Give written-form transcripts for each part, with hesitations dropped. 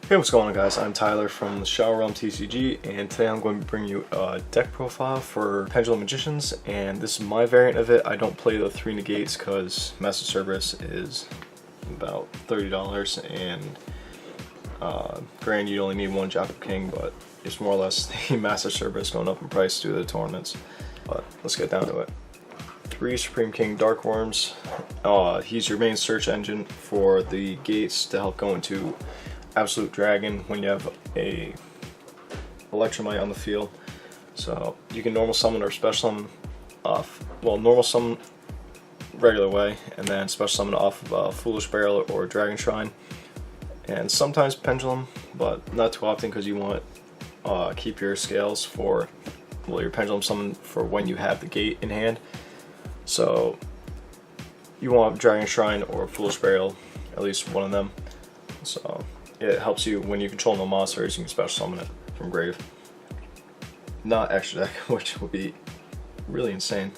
Hey, what's going on, guys? I'm Tyler from the Shower Realm TCG, and today I'm going to bring you a deck profile for Pendulum Magicians, and this is my variant of it. I don't play the 3 negates because Master Service is about $30, and granted you only need one Jack of King, but it's more or less the Master Service going up in price due to the tournaments. But let's get down to it. 3 Supreme King Dark Worms. He's your main search engine for the gates to help go into Absolute Dragon when you have a Electromite on the field. So you can normal summon or special summon off, well, normal summon regular way, and then special summon off of Foolish Barrel or Dragon Shrine, and sometimes Pendulum, but not too often because you want to keep your scales for, well, your Pendulum summon for when you have the gate in hand. So you want Dragon Shrine or Foolish Barrel, at least one of them. So it helps you when you control no monsters, you can special summon it from grave. Not extra deck, which would be really insane.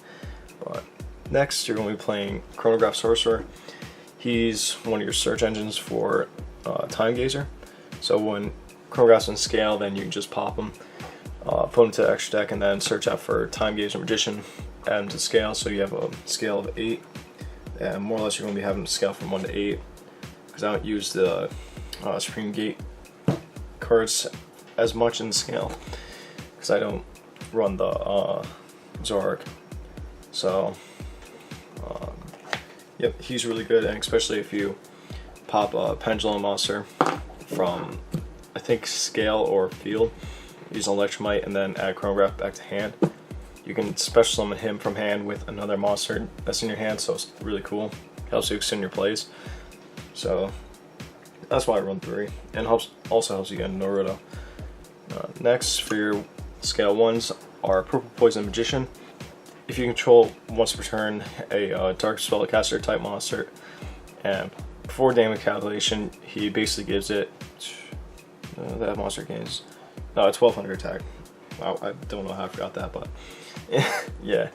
But next, you're going to be playing Chronograph Sorcerer. He's one of your search engines for Time Gazer. So when Chronograph's in scale, then you can just pop him, put him to extra deck, and then search out for Time Gazer Magician, add him to scale. So you have a scale of 8, and more or less you're going to be having scale from 1 to 8. Because I don't use the Supreme Gate cards as much in scale, because I don't run the Zork. So yep, he's really good, and especially if you pop a Pendulum monster from, I think, scale or field, use an Electromite and then add Chronograph back to hand, you can special summon him from hand with another monster that's in your hand, so it's really cool. Helps you extend your plays. So that's why I run 3, and also helps you get Naruto. Next, for your scale 1s are Purple Poison Magician. If you control once per turn a Dark Spellcaster type monster, and before damage calculation, he basically gives it that monster gains 1200 attack. Wow, I don't know how I forgot that, but yeah.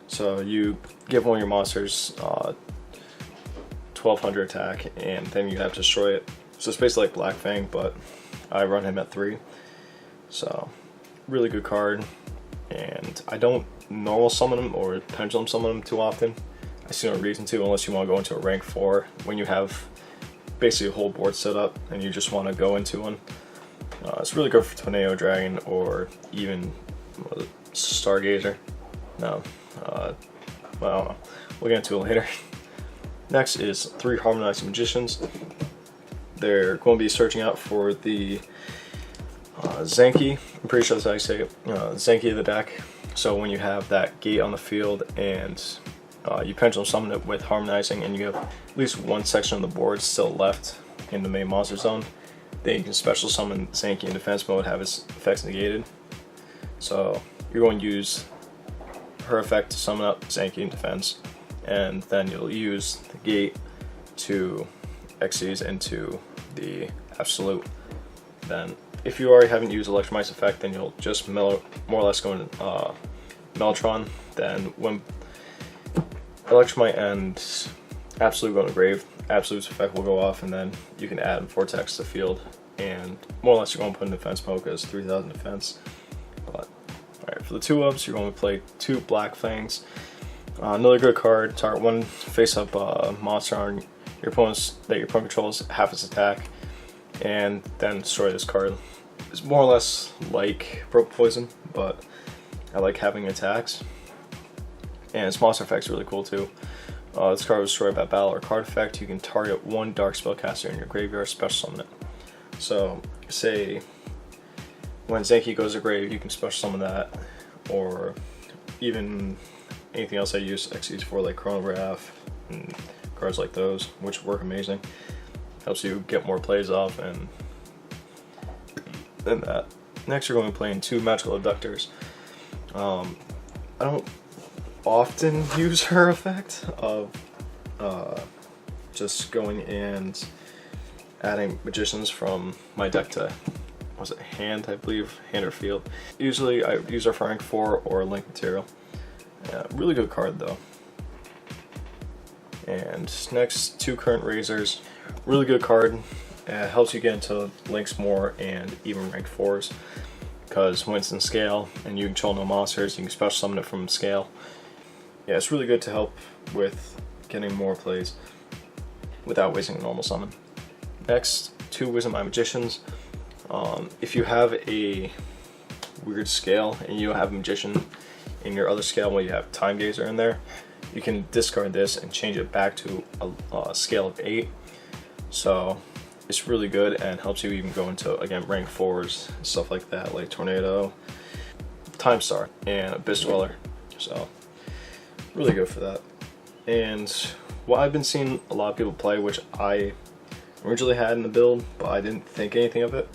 So you give one of your monsters 1200 attack, and then you have to destroy it. So it's basically like Black Fang, but I run him at 3. So really good card, and I don't normal summon him or Pendulum summon him too often. I see no reason to, unless you want to go into a rank 4 when you have basically a whole board set up and you just want to go into one. It's really good for Tornado Dragon or even Stargazer. No, well, I don't know. We'll get into it later. Next is 3 Harmonizing Magicians. They're going to be searching out for the Zenki. I'm pretty sure that's how you say it. Zenki of the deck. So when you have that gate on the field and you Pendulum summon it with Harmonizing, and you have at least one section of the board still left in the main monster zone, then you can special summon Zenki in defense mode, have its effects negated. So you're going to use her effect to summon up Zenki in defense, and then you'll use the gate to Xyz into the Absolute. Then if you already haven't used Electromite's effect, then you'll just more or less go in Mellotron. Then when Electromite and Absolute go to grave, Absolute's effect will go off, and then you can add Vortex to the field, and more or less you're going to put in defense mode because 3000 defense. But alright, for the 2-ups, you're going to play 2 Black Fangs. Another good card. Target one face-up monster on your opponent's that your opponent controls, half its attack, and then destroy this card. It's more or less like Purple Poison, but I like having attacks. And its monster effect's really cool too. This card was destroyed by battle or card effect. You can target 1 Dark Spellcaster in your graveyard, special summon it. So, say when Zenki goes to grave, you can special summon that, or even anything else I use Xyz for, like Chronograph and cards like those, which work amazing. Helps you get more plays off, and then that. Next, you're going to be playing 2 Magical Abductors. I don't often use her effect of just going and adding magicians from my deck to, was it hand, I believe, hand or field. Usually I use her for rank 4 or link material. Yeah, really good card though. And next, 2 Current Razors. Really good card. It helps you get into links more and even rank 4s, because when it's in scale and you control no monsters, you can special summon it from scale. Yeah, it's really good to help with getting more plays without wasting a normal summon. Next, 2 Wisdom Eye Magicians. If you have a weird scale and you have a Magician in your other scale where you have Time Gazer in there, you can discard this and change it back to a scale of 8. So it's really good and helps you even go into, again, rank 4s and stuff like that, like Tornado, Time Star, and Abyss Dweller. So really good for that. And what I've been seeing a lot of people play, which I originally had in the build, but I didn't think anything of it,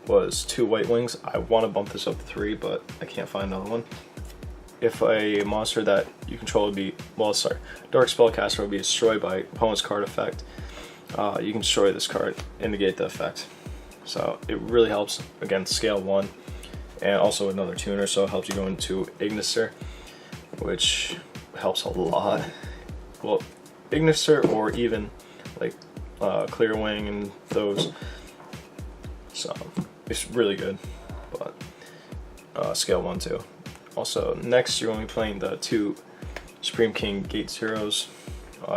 was 2 White Wings. I want to bump this up to 3, but I can't find another one. If a monster that you control would be, well, sorry, Dark Spellcaster would be destroyed by opponent's card effect, you can destroy this card and negate the effect. So it really helps, again, scale 1, and also another tuner, so it helps you go into Ignister, which helps a lot. Well, Ignister or even like Clear Wing and those. So it's really good, but scale 1 too. Also, next you're going to be playing the 2 Supreme King Gate Zeros.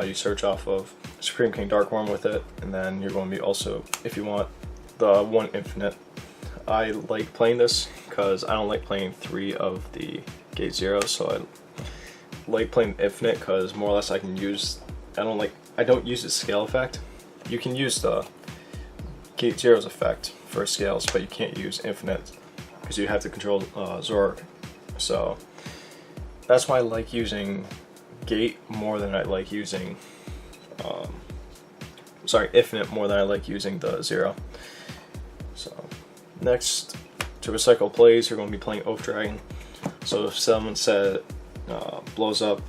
You search off of Supreme King Dark Worm with it, and then you're going to be also, if you want, the 1 Infinite. I like playing this because I don't like playing 3 of the Gate Zeros, so I like playing Infinite because more or less I can use, I don't use the scale effect. You can use the Gate Zeros effect for scales, but you can't use Infinite because you have to control Zork. So that's why I like using Gate more than I like using, Infinite more than I like using the 0. So next, to recycle plays, you're going to be playing Oath Dragon. So if someone said blows up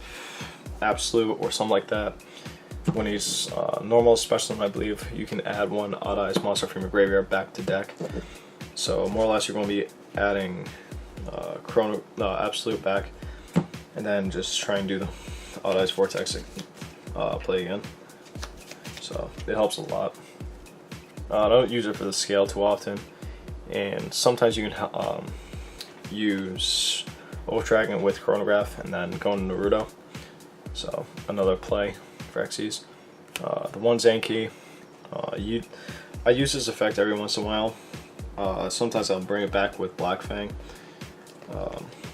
Absolute or something like that, when he's normal special, I believe you can add 1 Odd Eyes monster from your graveyard back to deck. So more or less you're going to be adding Absolute back, and then just try and do the Odd Eyes Vortex play again. So it helps a lot. I don't use it for the scale too often, and sometimes you can use Oath Dragon with Chronograph and then go into Naruto. So another play for Xyz. The 1 Zanki, I use this effect every once in a while. Sometimes I'll bring it back with Black Fang,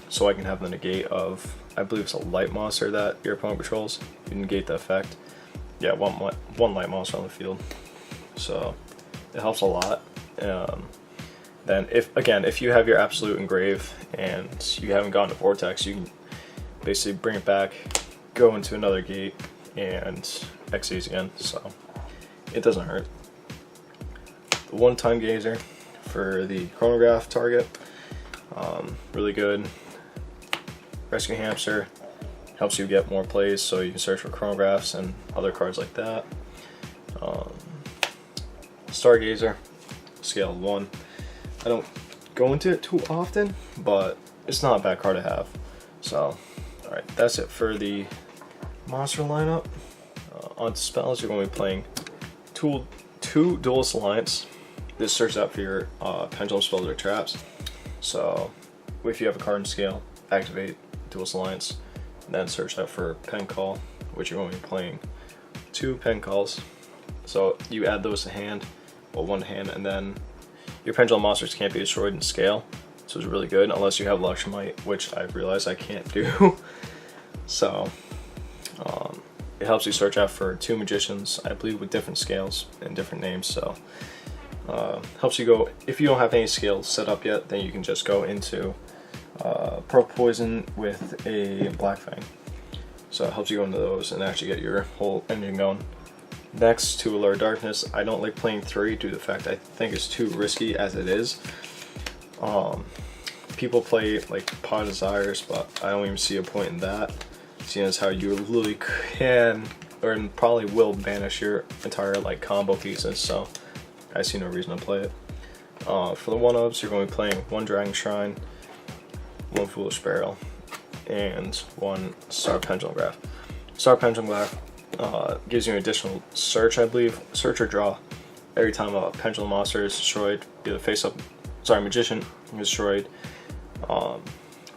so I can have the negate of, I believe it's a light monster that your opponent controls. You negate the effect. Yeah, one light monster on the field. So it helps a lot. Then if you have your Absolute Engrave and you haven't gotten to Vortex, you can basically bring it back, go into another gate, and Xyz again. So it doesn't hurt. The 1 Time Gazer for the Chronograph target, really good. Rescue Hamster helps you get more plays, so you can search for Chronographs and other cards like that. Stargazer, scale 1. I don't go into it too often, but it's not a bad card to have. So, alright, that's it for the monster lineup. On spells, you're going to be playing 2 Duelist Alliance. This searches out for your Pendulum spells or traps. So, if you have a card in scale, activate Duelist Alliance, and then search out for Pen Call, which you're going to be playing 2 Pen Calls. So you add those to hand, well, 1 to hand, and then your Pendulum monsters can't be destroyed in scale. So it's really good, unless you have Luxemite, which I've realized I can't do. So it helps you search out for 2 Magicians, I believe, with different scales and different names. So helps you go, if you don't have any scales set up yet, then you can just go into Pearl Poison with a Black Fang. So it helps you go into those and actually get your whole engine going. Next, to Allure Darkness, I don't like playing 3 due to the fact I think it's too risky as it is. People play like Pot of Desires, but I don't even see a point in that, seeing as how you literally can, or probably will, banish your entire like combo pieces, so I see no reason to play it. For the 1-ups, you're going to be playing 1 Dragon Shrine, 1 Foolish Barrel, and 1 Star Pendulum Graph. Star Pendulum Graph gives you an additional search, I believe, search or draw every time a Pendulum monster is destroyed, either face up, sorry, Magician is destroyed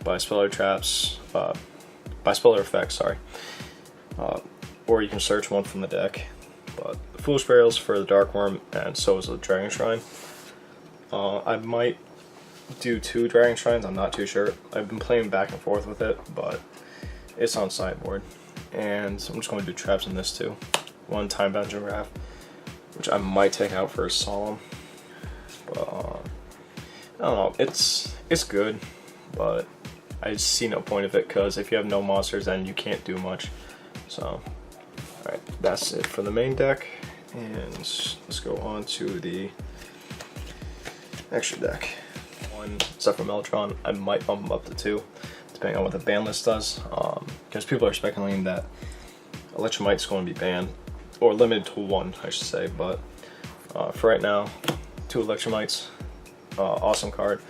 by speller traps, by speller effects, sorry. Or you can search one from the deck. But the Foolish Burial's for the Dark Worm, and so is the Dragon Shrine. I might do 2 Dragon Shrines, I'm not too sure. I've been playing back and forth with it, but it's on sideboard. And I'm just going to do traps in this too. 1 Time Bound Giraffe, which I might take out for a Solemn. But I don't know, it's good, but I see no point of it, because if you have no monsters, then you can't do much. So, alright, that's it for the main deck, and let's go on to the extra deck. 1, except for Mellotron, I might bump them up to 2, depending on what the ban list does, because people are speculating that Electromite's going to be banned, or limited to 1, I should say, but for right now, 2 Electromites, awesome card.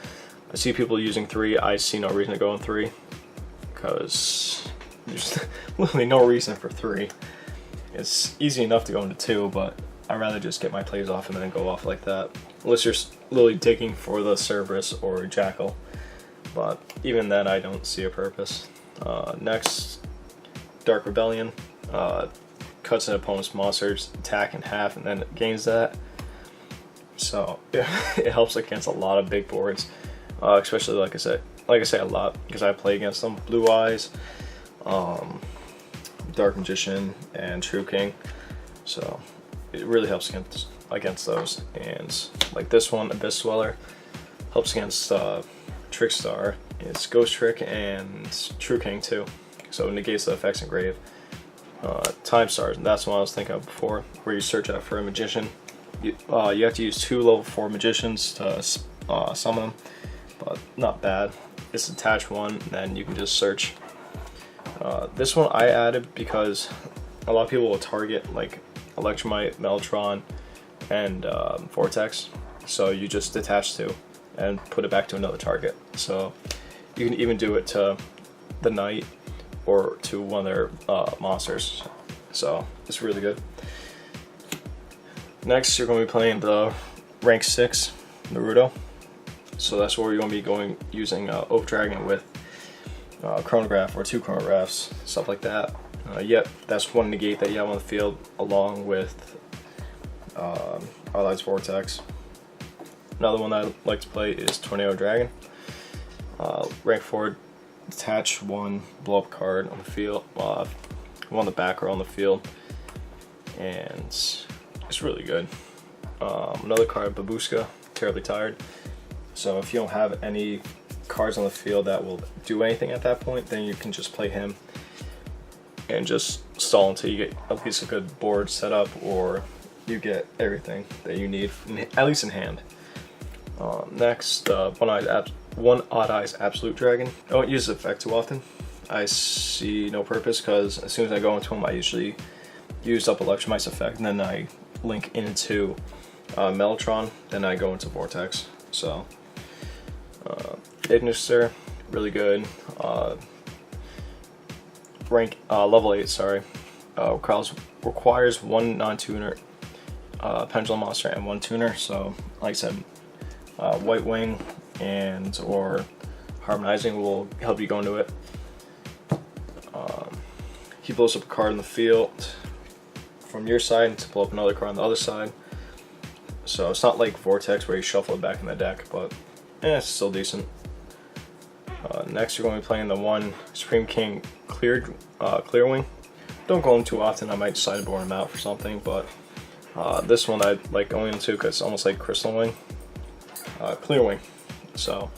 I see people using 3, I see no reason to go on 3, because there's literally no reason for 3. It's easy enough to go into 2, but I'd rather just get my plays off and then go off like that. Unless you're literally digging for the Cerberus or Jackal. But even then, I don't see a purpose. Next, Dark Rebellion. Cuts an opponent's monster's attack in half and then it gains that. So it helps against a lot of big boards. Especially, like I say a lot, because I play against them. Blue Eyes, Dark Magician, and True King. So it really helps against those. And like this one, Abyss Dweller, helps against Trickstar. It's Ghost Trick and True King too. So it negates the effects in Grave. Time Stars, and that's what I was thinking of before, where you search out for a Magician. You have to use 2 level 4 Magicians to summon them, but not bad. It's attach 1, and then you can just search. This one I added because a lot of people will target like Electromite, Mellotron, and Vortex, so you just detach 2 and put it back to another target. So you can even do it to the Knight or to one of their monsters, so it's really good. Next, you're going to be playing the rank 6 Naruto, so that's where you're going to be using Oak Dragon with Chronograph or 2 Chronographs, stuff like that. Yep, that's 1 negate that you have on the field, along with Allied's Vortex. Another one that I like to play is Tornado Dragon. Rank 4, detach 1 blow up card on the field, one on the back or on the field, and it's really good. Another card, Babushka, Terribly Tired. So if you don't have any cards on the field that will do anything at that point, then you can just play him and just stall until you get at least a good board set up, or you get everything that you need, at least in hand. Next, One Odd Eyes Absolute Dragon. I don't use this effect too often. I see no purpose, because as soon as I go into him, I usually use up Electromite's effect, and then I link into Mellotron, then I go into Vortex. So, Ignister, really good. Level 8, sorry. Requires 1 non-tuner Pendulum monster and 1 tuner, so like I said, White Wing and or Harmonizing will help you go into it. He blows up a card in the field from your side to blow up another card on the other side. So it's not like Vortex where you shuffle it back in the deck, but it's still decent. Next, you're going to be playing the 1 Supreme King Clear Wing. Don't go in too often, I might sideboard him out for something, but this one I like going into because it's almost like Crystal Wing. Clear Wing. So,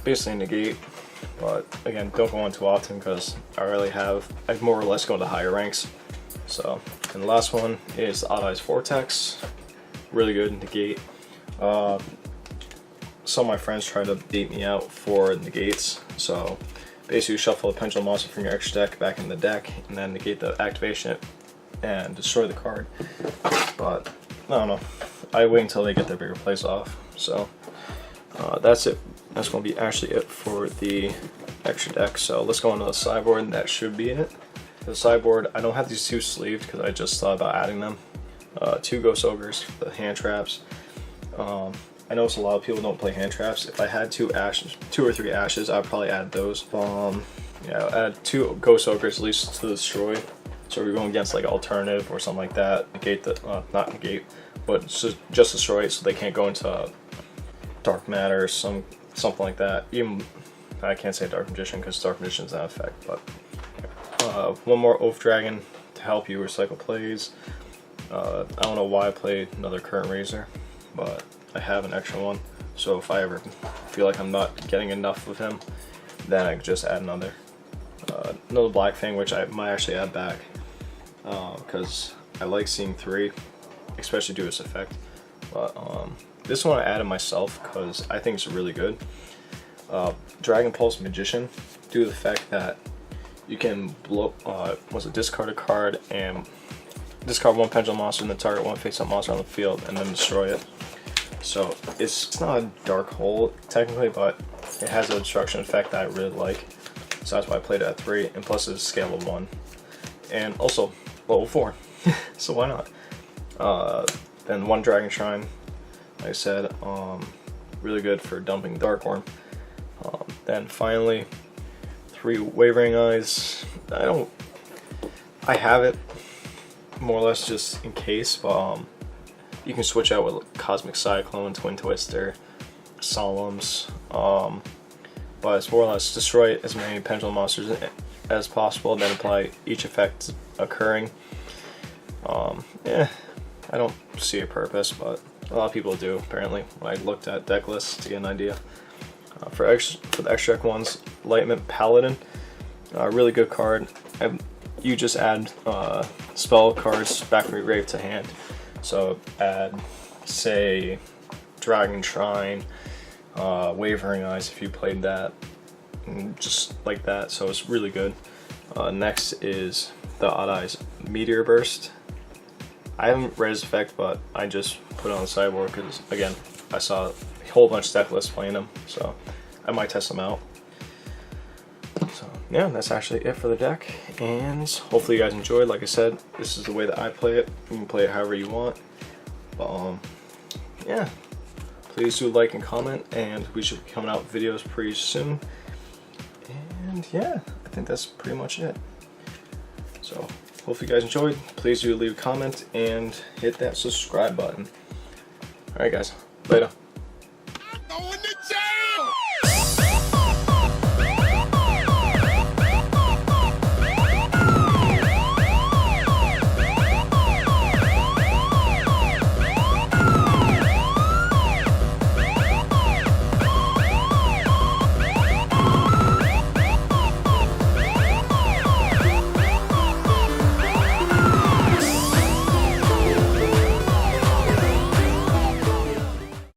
basically negate, but again, don't go on too often because I more or less go to higher ranks. So, and the last one is Odd Eyes Vortex. Really good negate. Some of my friends try to beat me out for negates, so basically you shuffle a Pendulum monster from your extra deck back in the deck, and then negate the activation and destroy the card. But, I don't know. I wait until they get their bigger plays off. So, that's it. That's going to be actually it for the extra deck. So let's go into the sideboard, and that should be it. The sideboard, I don't have these 2 sleeved because I just thought about adding them. 2 Ghost Ogres for the hand traps. I notice a lot of people don't play hand traps. If I had 2 or 3 ashes, I'd probably add those. Yeah, add 2 Ghost Ogres at least to destroy. So if you're going against like alternative or something like that, negate the not negate, but just destroy it so they can't go into dark matter or something like that. Even I can't say Dark Magician because Dark Magician's not effect, but one more Oath Dragon to help you recycle plays. I don't know why I played another Current Razor, but I have an extra one, so if I ever feel like I'm not getting enough of him, then I could just add another Black Fang, which I might actually add back, because I like seeing 3, especially do its effect. But this one I added myself because I think it's really good. Dragon Pulse Magician, due to the fact that you can discard a card and discard 1 Pendulum monster and then target 1 face-up monster on the field and then destroy it. So it's not a dark hole technically, but it has an obstruction effect that I really like. So that's why I played it at 3, and plus it's scale of 1. And also level 4, so why not? Then 1 Dragon Shrine, like I said, really good for dumping Dark Worm. Then finally, 3 Wavering Eyes. I have it more or less just in case, but you can switch out with Cosmic Cyclone, Twin Twister, Solemns, but it's more or less destroy as many Pendulum monsters as possible, then apply each effect occurring. Yeah, I don't see a purpose, but a lot of people do apparently when I looked at deck lists to get an idea. For the extra deck ones, Lightment Paladin, really good card. You just add spell cards back from your grave to hand. So add, say, Dragon Shrine, Wavering Eyes if you played that, and just like that. So it's really good. Next is the Odd Eyes Meteor Burst. I haven't read his effect, but I just put it on the sideboard because, again, I saw a whole bunch of deck lists playing them, so I might test them out. So yeah, that's actually it for the deck, and hopefully you guys enjoyed. Like I said, this is the way that I play it. You can play it however you want. But yeah, please do like and comment, and we should be coming out with videos pretty soon. And yeah, I think that's pretty much it. So hopefully you guys enjoyed. Please do leave a comment and hit that subscribe button. Alright guys, later.